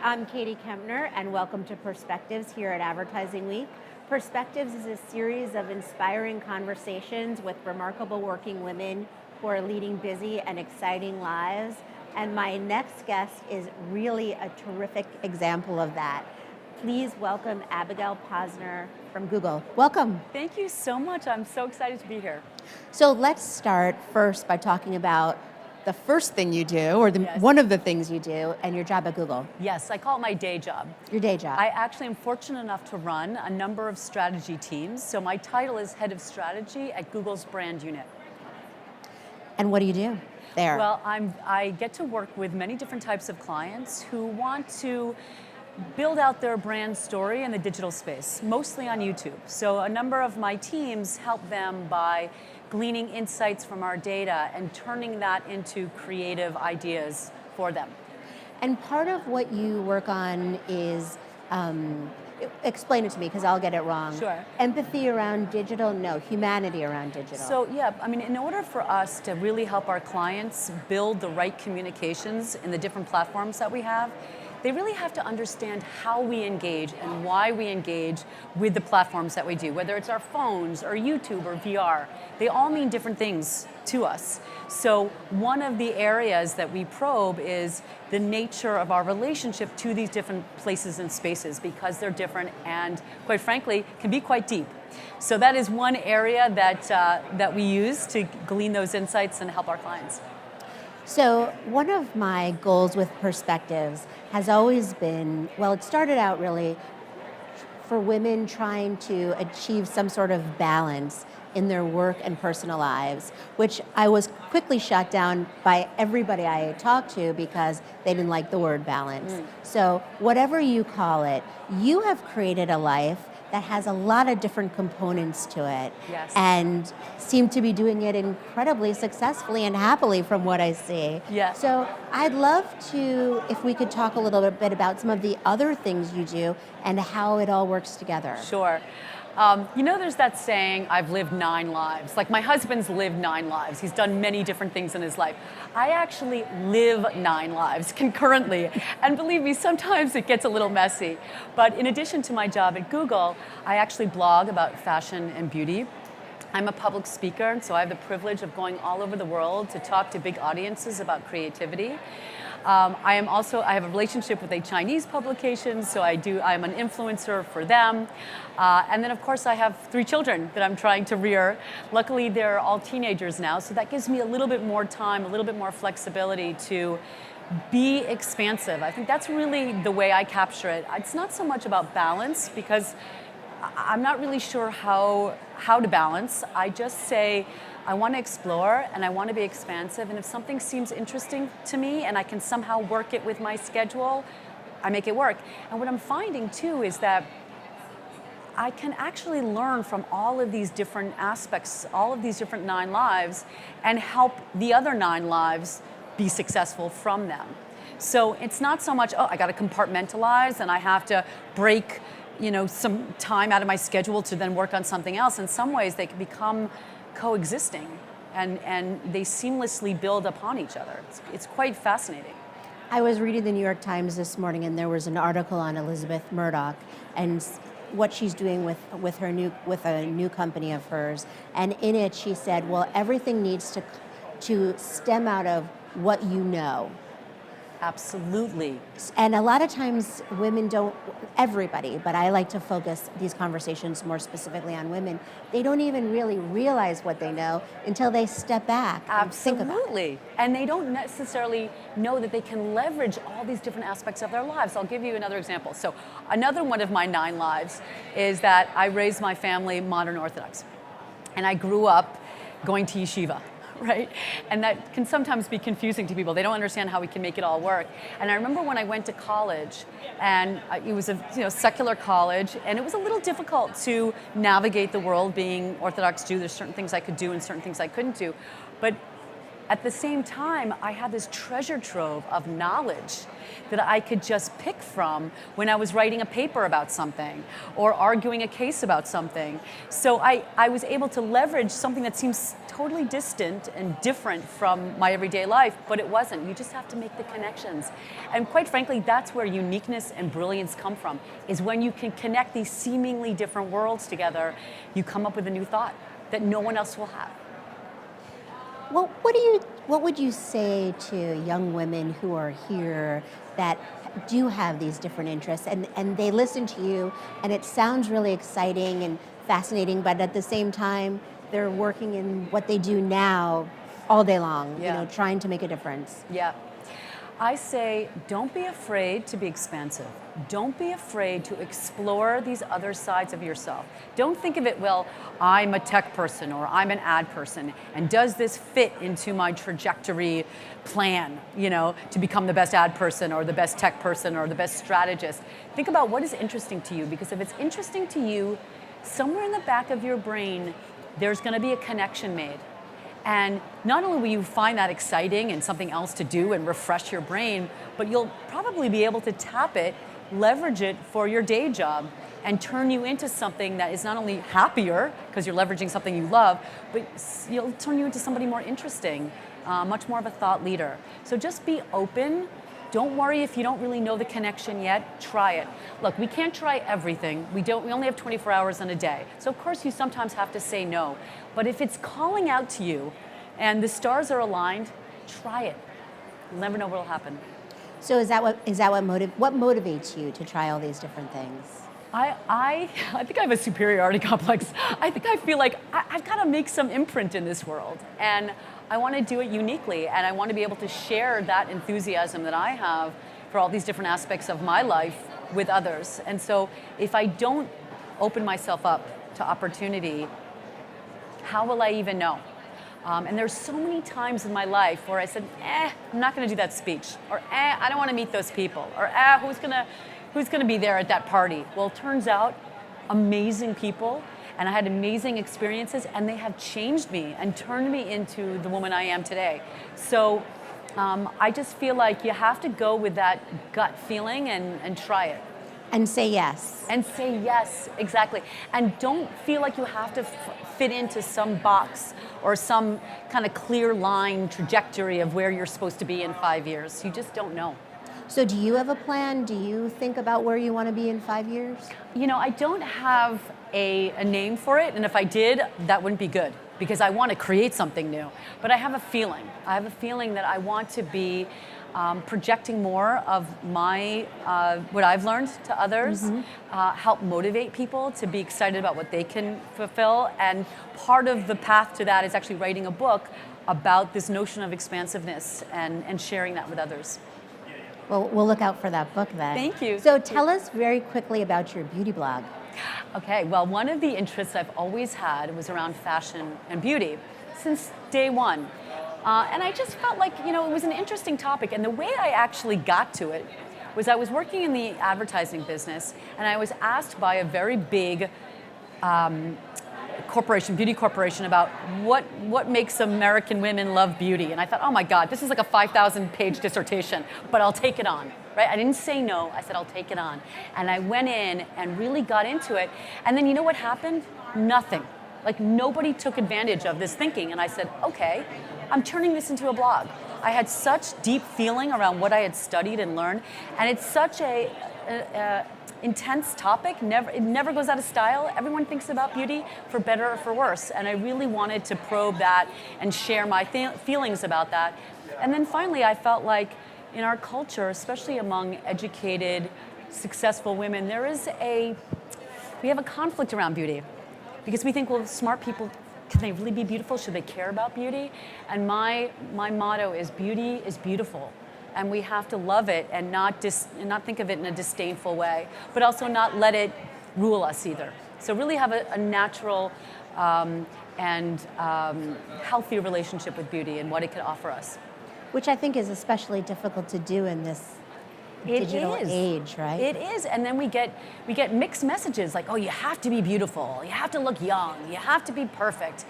I'm Katie Kempner, and welcome to Perspectives here at Advertising Week. Perspectives is a series of inspiring conversations with remarkable working women who are leading busy and exciting lives. And my next guest is really a terrific example of that. Please welcome Abigail Posner from Google. Welcome. Thank you so much. I'm so excited to be here. So let's start first by talking about the first thing you do, or one of the things you do, and your job at Google. Yes, I call it my day job. Your day job. I actually am fortunate enough to run a number of strategy teams. So my title is Head of Strategy at Google's brand unit. And what do you do there? Well, I get to work with many different types of clients who want to build out their brand story in the digital space, mostly on YouTube. So a number of my teams help them by gleaning insights from our data and turning that into creative ideas for them. And part of what you work on is, explain it to me because I'll get it wrong. Sure. Empathy around digital? No, humanity around digital. So yeah, I mean, in order for us to really help our clients build the right communications in the different platforms that we have, they really have to understand how we engage and why we engage with the platforms that we do, whether it's our phones or YouTube or VR. They all mean different things to us. So one of the areas that we probe is the nature of our relationship to these different places and spaces, because they're different and, quite frankly, can be quite deep. So that is one area that we use to glean those insights and help our clients. So one of my goals with Perspectives has always been, well, it started out really for women trying to achieve some sort of balance in their work and personal lives, which I was quickly shut down by everybody I talked to because they didn't like the word balance. So whatever you call it, you have created a life that has a lot of different components to it. Yes. And seem to be doing it incredibly successfully and happily from what I see. Yeah. So I'd love to, if we could talk a little bit about some of the other things you do and how it all works together. Sure. You know, there's that saying, I've lived 9 lives. Like, my husband's lived 9 lives. He's done many different things in his life. I actually live 9 lives concurrently. And believe me, sometimes it gets a little messy. But in addition to my job at Google, I actually blog about fashion and beauty. I'm a public speaker, and so I have the privilege of going all over the world to talk to big audiences about creativity. I have a relationship with a Chinese publication, so I'm an influencer for them. And then of course I have 3 children that I'm trying to rear. Luckily they're all teenagers now, so that gives me a little bit more time, a little bit more flexibility to be expansive. I think that's really the way I capture it. It's not so much about balance, because I'm not really sure how to balance. I just say, I want to explore and I want to be expansive, and if something seems interesting to me and I can somehow work it with my schedule, I make it work. And what I'm finding too is that I can actually learn from all of these different aspects, all of these different 9 lives, and help the other 9 lives be successful from them. So it's not so much, I got to compartmentalize and I have to break, some time out of my schedule to then work on something else. In some ways they can become coexisting, and they seamlessly build upon each other. It's quite fascinating. I was reading the New York Times this morning, and there was an article on Elizabeth Murdoch and what she's doing with a new company of hers. And in it, she said, well, everything needs to stem out of what you know. Absolutely. And a lot of times women don't, everybody, but I like to focus these conversations more specifically on women, they don't even really realize what they know until they step back and think about it. Absolutely. And they don't necessarily know that they can leverage all these different aspects of their lives. I'll give you another example. So another one of my 9 lives is that I raised my family modern Orthodox. And I grew up going to yeshiva. Right? And that can sometimes be confusing to people. They don't understand how we can make it all work. And I remember when I went to college, and it was a secular college, and it was a little difficult to navigate the world being Orthodox Jew. There's certain things I could do and certain things I couldn't do. But at the same time, I had this treasure trove of knowledge that I could just pick from when I was writing a paper about something or arguing a case about something. So I was able to leverage something that seems totally distant and different from my everyday life, but it wasn't. You just have to make the connections. And quite frankly, that's where uniqueness and brilliance come from, is when you can connect these seemingly different worlds together, you come up with a new thought that no one else will have. Well, what would you say to young women who are here that do have these different interests and they listen to you and it sounds really exciting and fascinating, but at the same time, they're working in what they do now all day long, trying to make a difference? Yeah. I say, don't be afraid to be expansive. Don't be afraid to explore these other sides of yourself. Don't think of it, well, I'm a tech person or I'm an ad person, and does this fit into my trajectory plan, to become the best ad person or the best tech person or the best strategist. Think about what is interesting to you, because if it's interesting to you, somewhere in the back of your brain, there's going to be a connection made. And not only will you find that exciting and something else to do and refresh your brain, but you'll probably be able to tap it, leverage it for your day job, and turn you into something that is not only happier, because you're leveraging something you love, but you'll turn you into somebody more interesting, much more of a thought leader. So just be open. Don't worry if you don't really know the connection yet, try it. Look, we can't try everything. We only have 24 hours in a day. So of course you sometimes have to say no. But if it's calling out to you and the stars are aligned, try it. You'll never know what'll happen. So is that what motivates you to try all these different things? I think I have a superiority complex. I think I feel like I've got to make some imprint in this world. And I want to do it uniquely, and I want to be able to share that enthusiasm that I have for all these different aspects of my life with others. And so if I don't open myself up to opportunity, how will I even know? And there's so many times in my life where I said, I'm not going to do that speech, or I don't want to meet those people, or who's going to be there at that party? Well, it turns out amazing people, and I had amazing experiences, and they have changed me and turned me into the woman I am today. So I just feel like you have to go with that gut feeling and try it. And say yes. And say yes, exactly. And don't feel like you have to fit into some box or some kind of clear line trajectory of where you're supposed to be in 5 years. You just don't know. So do you have a plan? Do you think about where you want to be in 5 years? I don't have a name for it, and if I did, that wouldn't be good, because I want to create something new. But I have a feeling. I have a feeling that I want to be projecting more of my what I've learned to others, help motivate people to be excited about what they can fulfill. And part of the path to that is actually writing a book about this notion of expansiveness and sharing that with others. Well, we'll look out for that book then. Thank you. So tell us very quickly about your beauty blog. Okay, well, one of the interests I've always had was around fashion and beauty since day one. And I just felt like, it was an interesting topic. And the way I actually got to it was I was working in the advertising business, and I was asked by a very big beauty corporation, about what makes American women love beauty. And I thought, oh my God, this is like a 5,000-page dissertation, but I'll take it on, right? I didn't say no, I said I'll take it on. And I went in and really got into it. And then you know what happened? Nothing. Like nobody took advantage of this thinking. And I said, okay, I'm turning this into a blog. I had such deep feeling around what I had studied and learned, and it's such a intense topic. It never goes out of style. Everyone thinks about beauty for better or for worse, and I really wanted to probe that and share my feelings about that. And then finally, I felt like in our culture, especially among educated, successful women, we have a conflict around beauty, because we think, well, smart people, can they really be beautiful? Should they care about beauty? And my motto is, beauty is beautiful. And we have to love it and not think of it in a disdainful way, but also not let it rule us either. So really have a natural and healthy relationship with beauty and what it can offer us. Which I think is especially difficult to do in this digital age, right? It is, and then we get mixed messages like, oh, you have to be beautiful, you have to look young, you have to be perfect.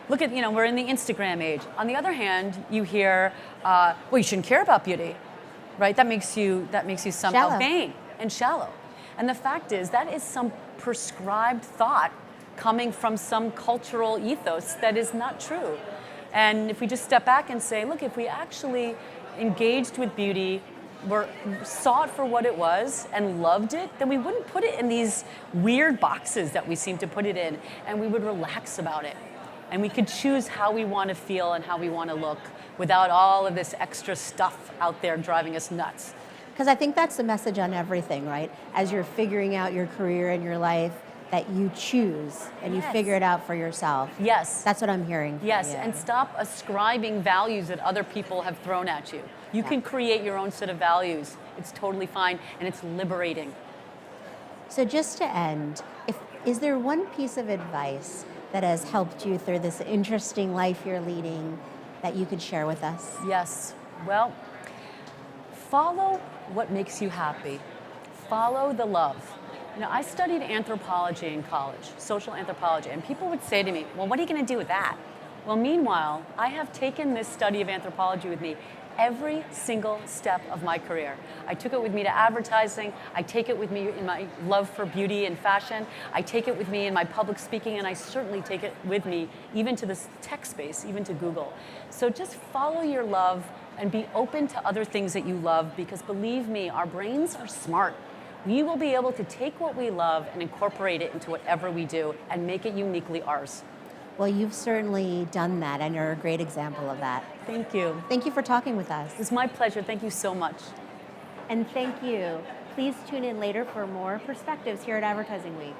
Look at, we're in the Instagram age. On the other hand, you hear, well, you shouldn't care about beauty, right? That makes you somehow Shallow. vain and shallow. And the fact is, that is some prescribed thought coming from some cultural ethos that is not true. And if we just step back and say, look, if we actually engaged with beauty, saw it for what it was and loved it, then we wouldn't put it in these weird boxes that we seem to put it in, and we would relax about it. And we could choose how we want to feel and how we want to look without all of this extra stuff out there driving us nuts. Because I think that's the message on everything, right? As you're figuring out your career and your life, that you choose and you Yes. figure it out for yourself. Yes. That's what I'm hearing. from Yes, you. and stop ascribing values that other people have thrown at you. You can create your own set of values. It's totally fine, and it's liberating. So just to end, is there one piece of advice that has helped you through this interesting life you're leading that you could share with us? Yes. Well, follow what makes you happy. Follow the love. I studied anthropology in college, social anthropology, and people would say to me, well, what are you going to do with that? Well, meanwhile, I have taken this study of anthropology with me every single step of my career. I took it with me to advertising. I take it with me in my love for beauty and fashion. I take it with me in my public speaking, and I certainly take it with me even to this tech space, even to Google. So just follow your love and be open to other things that you love, because believe me, our brains are smart. We will be able to take what we love and incorporate it into whatever we do and make it uniquely ours. Well, you've certainly done that, and you're a great example of that. Thank you. Thank you for talking with us. It's my pleasure. Thank you so much. And thank you. Please tune in later for more perspectives here at Advertising Week.